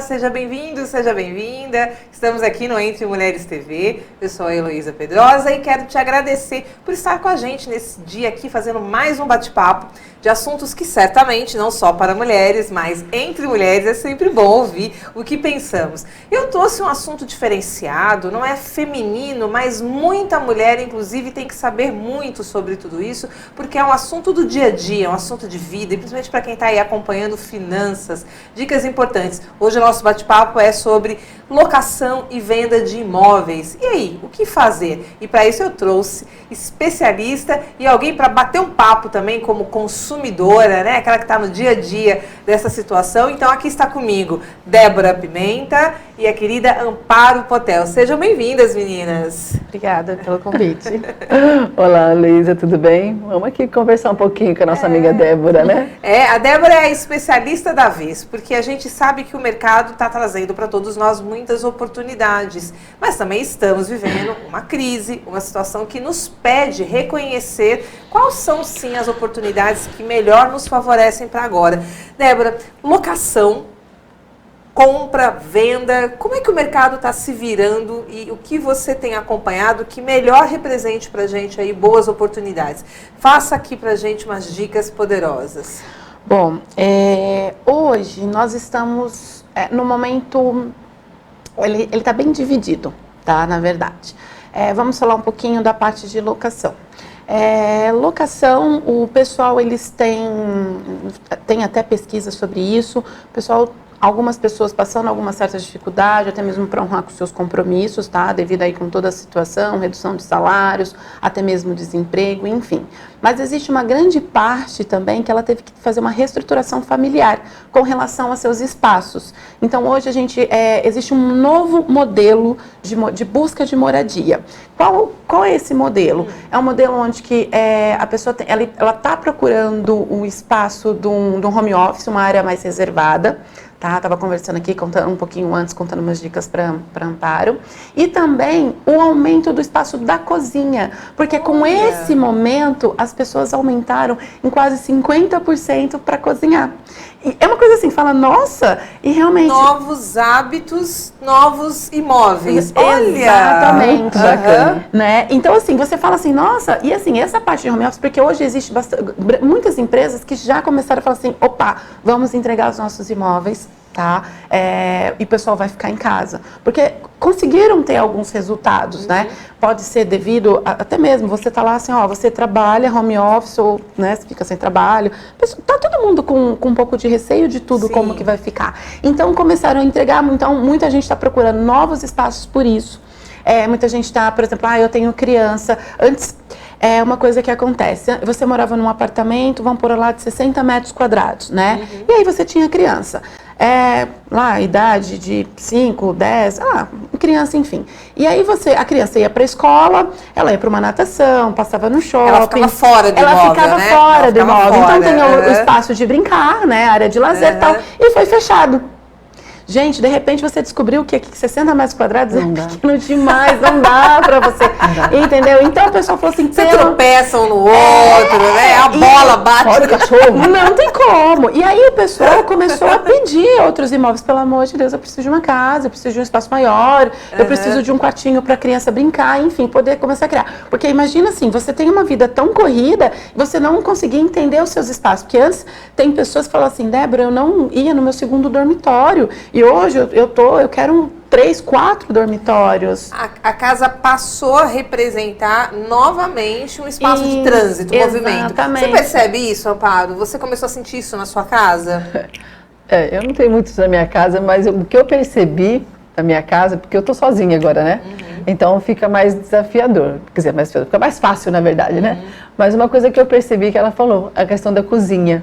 seja bem-vindo, seja bem-vinda. Estamos aqui no Entre Mulheres TV. Eu sou a Heloísa Pedrosa e quero te agradecer por estar com a gente nesse dia aqui, fazendo mais um bate-papo de assuntos que certamente não só para mulheres, mas entre mulheres é sempre bom ouvir o que pensamos. Eu trouxe um assunto diferenciado, não é feminino, mas muita mulher, inclusive, tem que saber muito sobre tudo isso, porque é um assunto do dia a dia, é um assunto de vida, e principalmente para quem está aí acompanhando finanças, dicas importantes. Hoje o nosso bate-papo é sobre locação e venda de imóveis. E aí, o que fazer? E para isso eu trouxe especialista e alguém para bater um papo também como consumidora, né? Aquela que está no dia a dia dessa situação. Então aqui está comigo Débora Pimenta e a querida Amparo Potel. Sejam bem-vindas, meninas. Obrigada pelo convite. Olá, Luísa, tudo bem? Vamos aqui conversar um pouquinho com a nossa amiga Débora, né? A Débora é a especialista da vez, porque a gente sabe que o mercado está trazendo para todos nós muitas oportunidades, mas também estamos vivendo uma crise, uma situação que nos pede reconhecer quais são, sim, as oportunidades que melhor nos favorecem para agora. Débora, locação, compra, venda, como é que o mercado está se virando e o que você tem acompanhado que melhor represente para a gente aí boas oportunidades? Faça aqui para a gente umas dicas poderosas. Bom, hoje nós estamos no momento, ele está bem dividido, tá? Na verdade. Vamos falar um pouquinho da parte de locação. Locação, o pessoal, eles têm até pesquisa sobre isso, o pessoal... Algumas pessoas passando alguma certa dificuldade, até mesmo para honrar com seus compromissos, tá? Devido aí com toda a situação, redução de salários, até mesmo desemprego, enfim. Mas existe uma grande parte também que ela teve que fazer uma reestruturação familiar com relação a seus espaços. Então hoje existe um novo modelo de busca de moradia. Qual é esse modelo? É um modelo onde que, a pessoa ela está procurando um espaço de um home office, uma área mais reservada. Tá, tava conversando aqui, contando um pouquinho antes, contando umas dicas para Amparo. E também o aumento do espaço da cozinha, porque com esse momento as pessoas aumentaram em quase 50% para cozinhar. E é uma coisa assim, fala, nossa, e realmente... Novos hábitos, novos imóveis. Olha! Exatamente. Bacana. Né? Então, assim, você fala assim, nossa, e assim, essa parte de home office, porque hoje existe muitas empresas que já começaram a falar assim, opa, vamos entregar os nossos imóveis, tá? E o pessoal vai ficar em casa. Porque conseguiram ter alguns resultados, né? Pode ser devido, até mesmo, você tá lá assim, ó, você trabalha home office, ou, né, você fica sem trabalho. Tá todo mundo com um pouco de receio de tudo, como que vai ficar. Então, começaram a entregar, então, muita gente está procurando novos espaços por isso. Muita gente está, por exemplo, eu tenho criança. Antes, uma coisa que acontece, você morava num apartamento, vamos por lá de 60 metros quadrados, né? E aí você tinha criança. Lá, idade de 5, 10, criança, enfim. E aí a criança ia para a escola, ela ia para uma natação, passava no shopping. Ela ficava fora do imóvel, Ela ficava fora do imóvel. Então tem o espaço de brincar, né, área de lazer e tal, e foi fechado. Gente, de repente você descobriu que 60 metros quadrados é pequeno demais, não dá pra você, entendeu? Então o pessoal falou assim... Você tropeça um no outro, né? A bola bate no cachorro. Não tem como. E aí o pessoal começou a pedir outros imóveis. Pelo amor de Deus, eu preciso de uma casa, eu preciso de um espaço maior, eu preciso de um quartinho pra criança brincar, enfim, poder começar a criar. Porque imagina assim, você tem uma vida tão corrida, você não conseguia entender os seus espaços. Porque antes tem pessoas que falam assim, Débora, eu não ia no meu segundo dormitório. E hoje eu quero 3, 4 dormitórios. A casa passou a representar novamente um espaço de trânsito, movimento. Você percebe isso, Amparo? Você começou a sentir isso na sua casa? Eu não tenho muito isso na minha casa, mas o que eu percebi na minha casa, porque eu tô sozinha agora, né? Então fica mais desafiador, quer dizer, fica mais fácil, na verdade, né? Mas uma coisa que eu percebi que ela falou, a questão da cozinha.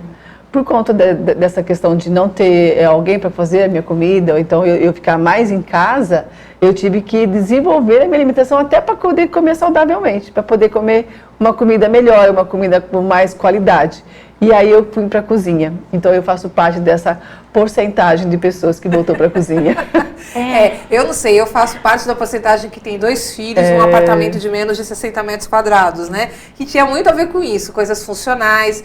Por conta dessa questão de não ter alguém para fazer a minha comida, ou então eu ficar mais em casa, eu tive que desenvolver a minha alimentação até para poder comer saudavelmente, para poder comer uma comida melhor, uma comida com mais qualidade. E aí eu fui para a cozinha. Então eu faço parte dessa porcentagem de pessoas que voltou para a cozinha. Eu não sei, eu faço parte da porcentagem que tem 2 filhos num apartamento de menos de 60 metros quadrados, né? Que tinha muito a ver com isso, coisas funcionais,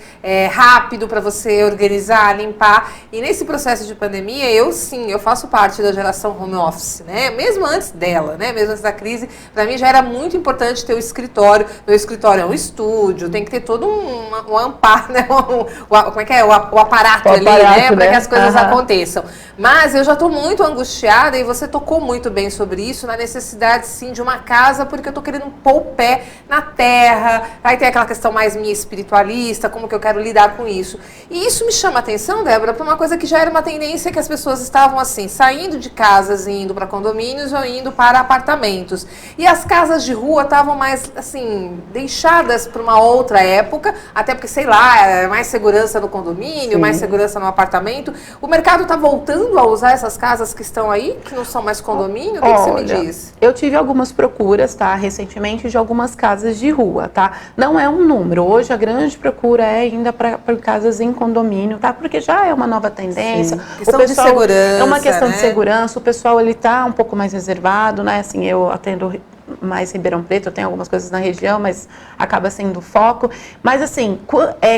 rápido para você organizar, limpar. E nesse processo de pandemia, eu faço parte da geração home office, né? Mesmo antes dela, né? Mesmo antes da crise, para mim já era muito importante ter o escritório. Meu escritório é um estúdio, tem que ter todo um amparo, né? Como é que é? O aparato ali, né? Para que as coisas aconteçam. Mas eu já estou muito angustiada e você tocou muito bem sobre isso, na necessidade, sim, de uma casa, porque eu estou querendo pôr o pé na terra. Aí tem aquela questão mais minha espiritualista, como que eu quero lidar com isso. E isso me chama a atenção, Débora, para uma coisa que já era uma tendência que as pessoas estavam, assim, saindo de casas e indo para condomínios ou indo para apartamentos. E as casas de rua estavam mais, assim, deixadas para uma outra época, até porque, sei lá, mais segurança no condomínio, mais segurança no apartamento. O mercado está voltando a usar essas casas que estão aí, que não são mais condomínio? O que você me diz? Eu tive algumas procuras, tá, recentemente, de algumas casas de rua, tá? Não é um número. Hoje a grande procura é ainda para casas em condomínio, tá? Porque já é uma nova tendência. Questão de segurança, é uma questão de né? segurança. O pessoal, ele tá um pouco mais reservado, né? Assim, eu atendo mais Ribeirão Preto, eu tenho algumas coisas na região, mas acaba sendo o foco. Mas assim,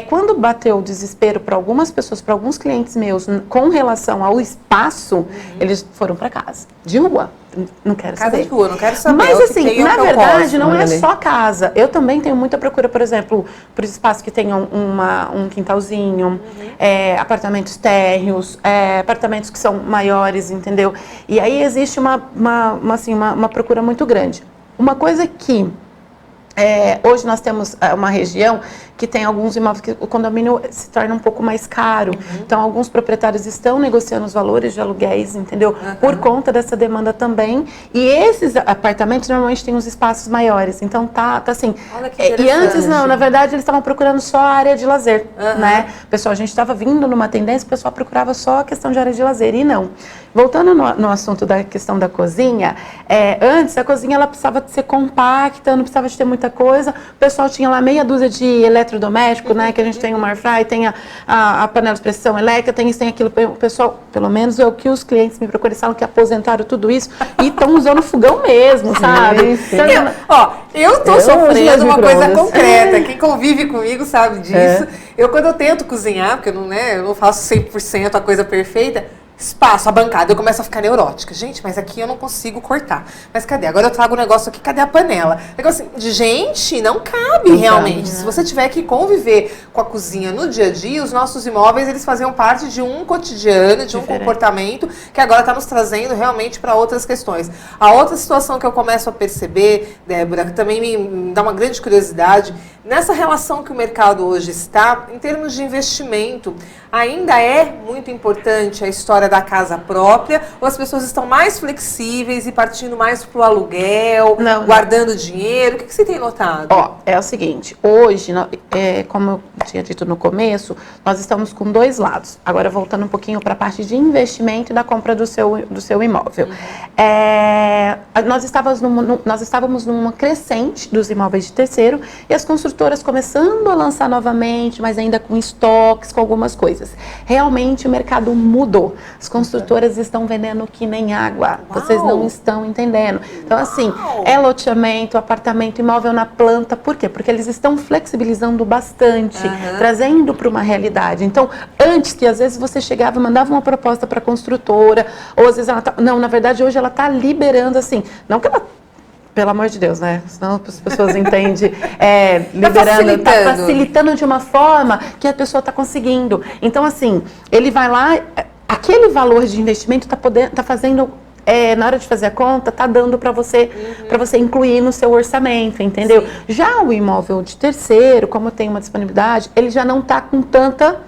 quando bateu o desespero para algumas pessoas, para alguns clientes meus, com relação ao espaço, eles foram para casa, de rua. Não quero saber. Casa de rua, não quero saber. Mas assim, na verdade, não é ali. só casa. Eu também tenho muita procura, por exemplo, por espaços que tenham um quintalzinho, apartamentos térreos, apartamentos que são maiores, entendeu? E aí existe uma procura muito grande. Uma coisa que hoje nós temos uma região que tem alguns imóveis que o condomínio se torna um pouco mais caro. Então, alguns proprietários estão negociando os valores de aluguéis, entendeu? Por conta dessa demanda também. E esses apartamentos normalmente têm uns espaços maiores. Então, tá assim. Olha que E antes, não, na verdade, eles estavam procurando só a área de lazer, né? Pessoal, a gente estava vindo numa tendência, o pessoal procurava só a questão de área de lazer. E não. Voltando no assunto da questão da cozinha, antes a cozinha ela precisava ser compacta, não precisava de ter muita coisa. O pessoal tinha lá meia dúzia de eletrodoméstico, né? Que a gente tem o air fry, tem a panela de pressão elétrica, tem isso, tem aquilo. O pessoal, pelo menos é o que os clientes me procuram, eles falam que aposentaram tudo isso e estão usando fogão mesmo, sabe? Eu tô sofrendo uma coisa concreta. Quem convive comigo sabe disso. Quando eu tento cozinhar, porque eu não faço 100% a coisa perfeita, espaço, a bancada, eu começo a ficar neurótica. Gente, mas aqui eu não consigo cortar. Mas cadê? Agora eu trago o negócio aqui, cadê a panela? Negócio assim, gente, não cabe realmente. Se você tiver que conviver com a cozinha no dia a dia, os nossos imóveis, eles faziam parte de um cotidiano, de um comportamento que agora está nos trazendo realmente para outras questões. A outra situação que eu começo a perceber, Débora, que também me dá uma grande curiosidade, nessa relação que o mercado hoje está, em termos de investimento, ainda é muito importante a história da casa própria, ou as pessoas estão mais flexíveis e partindo mais para o aluguel, guardando dinheiro? O que você tem notado? É o seguinte, hoje, como eu tinha dito no começo, nós estamos com 2 lados. Agora, voltando um pouquinho para a parte de investimento e da compra do seu imóvel. Nós estávamos numa crescente dos imóveis de terceiro e as construtoras começando a lançar novamente, mas ainda com estoques, com algumas coisas. Realmente o mercado mudou. As construtoras estão vendendo que nem água. Vocês não estão entendendo. Então, assim, loteamento, apartamento, imóvel na planta. Por quê? Porque eles estão flexibilizando bastante, trazendo para uma realidade. Então, antes que às vezes você chegava e mandava uma proposta para a construtora, ou às vezes ela não, na verdade, hoje ela está liberando assim, não que ela, pelo amor de Deus, né? Senão as pessoas entendem, liberando, tá facilitando de uma forma que a pessoa está conseguindo. Então, assim, ele vai lá, aquele valor de investimento tá fazendo, na hora de fazer a conta, tá dando para você incluir no seu orçamento, entendeu? Sim. Já o imóvel de terceiro, como tem uma disponibilidade, ele já não tá com tanta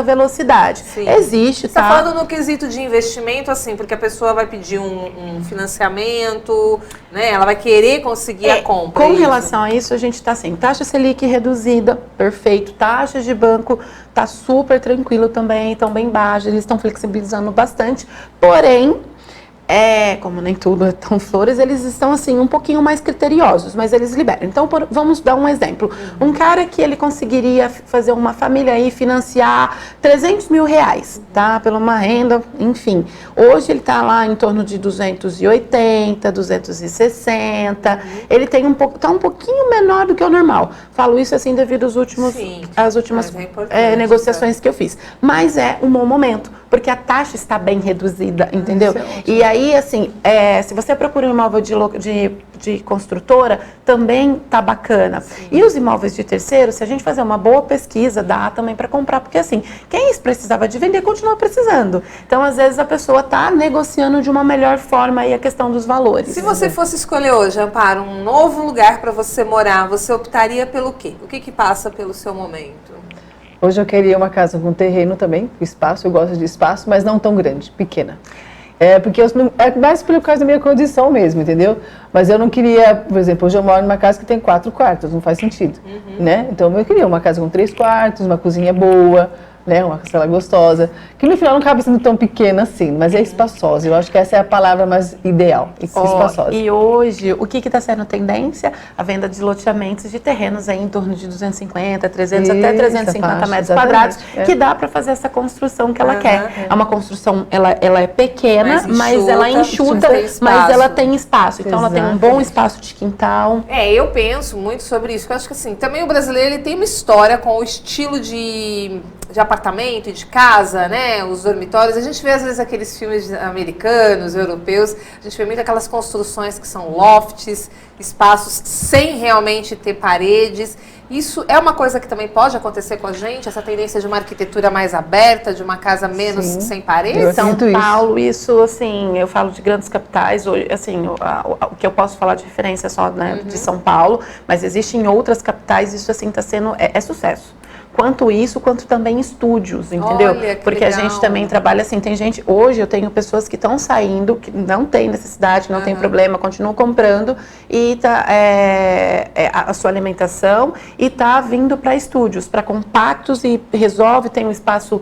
velocidade. Sim. Existe, Você está falando no quesito de investimento, assim, porque a pessoa vai pedir um financiamento, né? Ela vai querer conseguir a compra. Com relação a isso, a gente está assim, taxa Selic reduzida, perfeito. Taxas de banco tá super tranquilo também, estão bem baixas, eles estão flexibilizando bastante. Porém, como nem tudo é tão flores, eles estão assim um pouquinho mais criteriosos, mas eles liberam. Então, vamos dar um exemplo. Um cara que ele conseguiria fazer uma família aí, financiar 300 mil reais, tá? Pela uma renda, enfim. Hoje ele tá lá em torno de 280, 260. Ele tem tá um pouquinho menor do que o normal. Falo isso assim devido às últimas negociações que eu fiz. Mas é um bom momento, porque a taxa está bem reduzida, entendeu? E aí, assim, se você procura um imóvel de construtora, também tá bacana. Sim. E os imóveis de terceiro, se a gente fazer uma boa pesquisa, dá também para comprar, porque assim, quem precisava de vender, continua precisando. Então, às vezes, a pessoa tá negociando de uma melhor forma aí a questão dos valores. Se você fosse escolher hoje, Amparo, um novo lugar para você morar, você optaria pelo quê? O que passa pelo seu momento? Hoje eu queria uma casa com terreno também, espaço, eu gosto de espaço, mas não tão grande, pequena. Porque é mais por causa da minha condição mesmo, entendeu? Mas eu não queria, por exemplo, hoje eu moro numa casa que tem 4 quartos, não faz sentido, né? Então eu queria uma casa com 3 quartos, uma cozinha boa, né? Uma sala gostosa, que no final não acaba sendo tão pequena assim, mas é espaçosa. Eu acho que essa é a palavra mais ideal, espaçosa. E hoje, o que está sendo tendência? A venda de loteamentos de terrenos aí em torno de 250, 300, até 350 metros quadrados, que dá para fazer essa construção que ela quer. É uma construção, ela é pequena, mas ela é enxuta, mas ela tem espaço. Então, ela tem um bom espaço de quintal. Eu penso muito sobre isso, porque eu acho que assim, também o brasileiro ele tem uma história com o estilo de apartamento e de casa, né, os dormitórios. A gente vê às vezes aqueles filmes americanos, europeus, a gente vê muito aquelas construções que são lofts, espaços sem realmente ter paredes. Isso é uma coisa que também pode acontecer com a gente, essa tendência de uma arquitetura mais aberta, de uma casa menos sem paredes? São Paulo, isso assim, eu falo de grandes capitais, assim, o que eu posso falar de referência só, né, de São Paulo, mas existe em outras capitais, isso assim está sendo, sucesso. Quanto isso, quanto também estúdios, entendeu? Olha, porque legal. A gente também trabalha assim, tem gente, hoje eu tenho pessoas que estão saindo, que não tem necessidade, não tem problema, continuam comprando e a sua alimentação e tá vindo para estúdios, para compactos e resolve, tem um espaço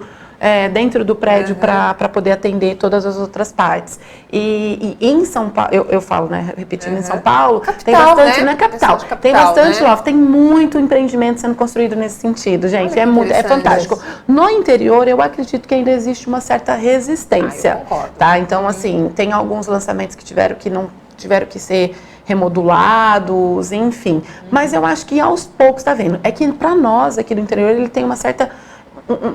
dentro do prédio para poder atender todas as outras partes. E em São Paulo, eu falo, né, repetindo, em São Paulo, capital, tem bastante, né? Não é capital, tem bastante loft, tem muito empreendimento sendo construído nesse sentido, gente, é fantástico. No interior, eu acredito que ainda existe uma certa resistência, eu concordo. Tá? Então, assim, tem alguns lançamentos que tiveram que ser remodulados, enfim. Mas eu acho que aos poucos, tá vendo? É que para nós aqui do interior, ele tem uma certa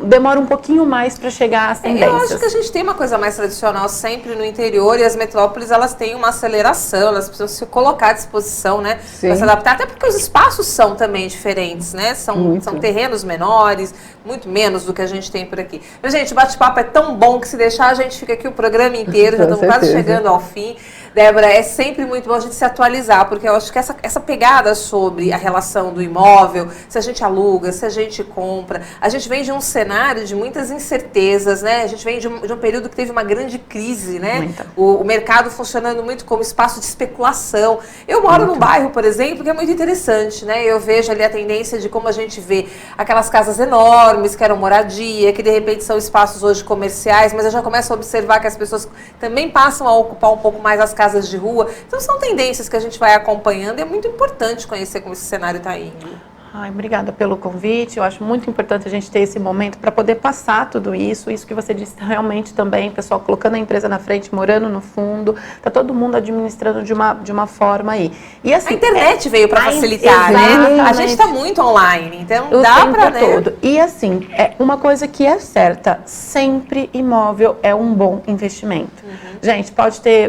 demora um pouquinho mais para chegar às tendências. Eu acho que a gente tem uma coisa mais tradicional sempre no interior e as metrópoles, elas têm uma aceleração, elas precisam se colocar à disposição, né, para se adaptar, até porque os espaços são também diferentes, né, são terrenos menores, muito menos do que a gente tem por aqui. Mas, gente, o bate-papo é tão bom que se deixar a gente fica aqui o programa inteiro, já estamos quase chegando ao fim. Débora, é sempre muito bom a gente se atualizar, porque eu acho que essa pegada sobre a relação do imóvel, se a gente aluga, se a gente compra, a gente vem de um cenário de muitas incertezas, né? A gente vem de um período que teve uma grande crise, né? O mercado funcionando muito como espaço de especulação. Eu moro num bairro, por exemplo, que é muito interessante, né? Eu vejo ali a tendência de como a gente vê aquelas casas enormes que eram moradia, que de repente são espaços hoje comerciais, mas eu já começo a observar que as pessoas também passam a ocupar um pouco mais as casas de rua. Então são tendências que a gente vai acompanhando e é muito importante conhecer como esse cenário está indo. Ai, obrigada pelo convite. Eu acho muito importante a gente ter esse momento para poder passar tudo isso que você disse realmente também, pessoal, colocando a empresa na frente, morando no fundo, tá todo mundo administrando de uma forma aí. E assim, a internet veio para facilitar, né? A gente está muito online, então dá para, né? Todo. E assim, uma coisa que é certa, sempre imóvel é um bom investimento. Gente,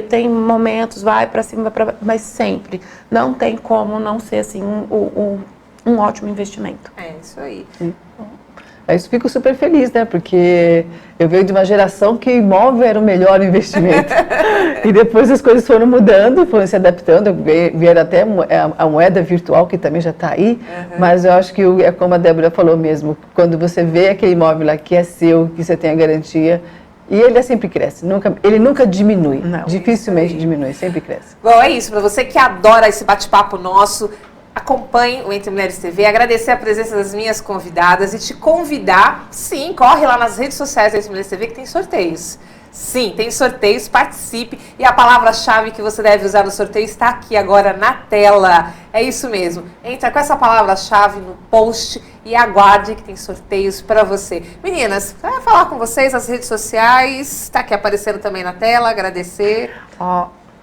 tem momentos, vai para cima, mas sempre não tem como não ser assim um ótimo investimento. É isso aí. Isso fico super feliz, né? Porque eu venho de uma geração que imóvel era o melhor investimento. E depois as coisas foram mudando, foram se adaptando, vieram até a moeda virtual, que também já está aí. Mas eu acho que é como a Débora falou mesmo, quando você vê aquele imóvel lá que é seu, que você tem a garantia, e ele sempre cresce, ele nunca diminui. Não, dificilmente diminui, sempre cresce. Bom, é isso. Para você que adora esse bate-papo nosso, acompanhe o Entre Mulheres TV, agradecer a presença das minhas convidadas e te convidar, sim, corre lá nas redes sociais do Entre Mulheres TV que tem sorteios. Sim, tem sorteios, participe. E a palavra-chave que você deve usar no sorteio está aqui agora na tela. É isso mesmo. Entra com essa palavra-chave no post e aguarde que tem sorteios para você. Meninas, vai falar com vocês nas redes sociais. Está aqui aparecendo também na tela. Agradecer.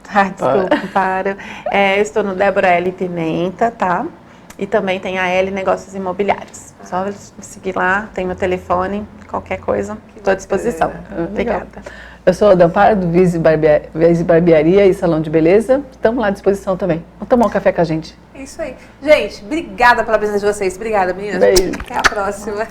Desculpa, para. Eu estou no Débora L. Pimenta, tá? E também tem a L Negócios Imobiliários. Só seguir lá, tem meu telefone, qualquer coisa, estou à disposição. Obrigada. Eu sou a Dampara, do Vise Barbearia e Salão de Beleza. Estamos lá à disposição também. Vamos tomar um café com a gente. É isso aí. Gente, obrigada pela presença de vocês. Obrigada, meninas. Beijo. Até a próxima.